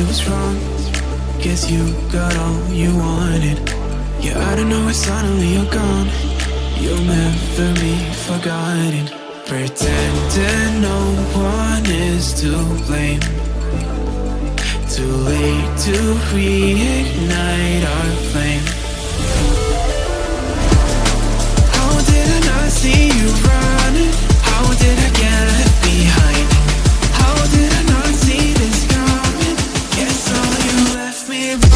was wrong. Guess you got all you wanted. Yeah, I don't know why suddenly you're gone. You'll never be forgotten. Pretending no one is to blame. Too late to reignite our flame. How did I not see you running? How did I get left behind? How did I not see this coming? Guess all you left me run.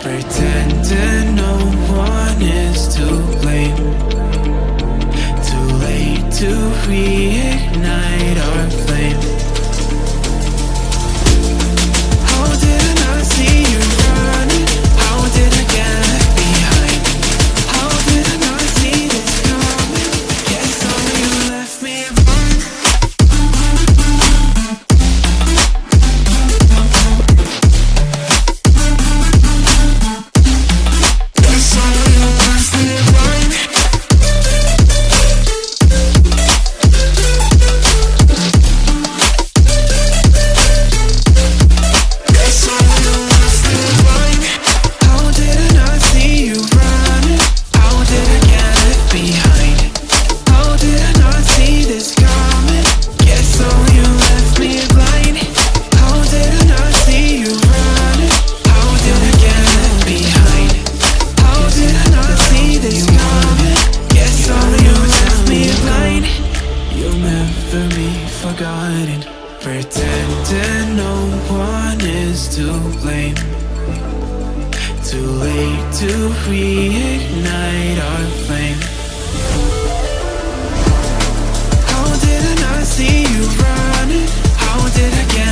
Pretending no one is to blame. Too late to reignite our flame. How did I not see you running? How did I get left behind? How did I not see this coming? Guess all you left me run. Pretending no one is to blame. Too late to reignite our flame. How did I not see you running? How did I get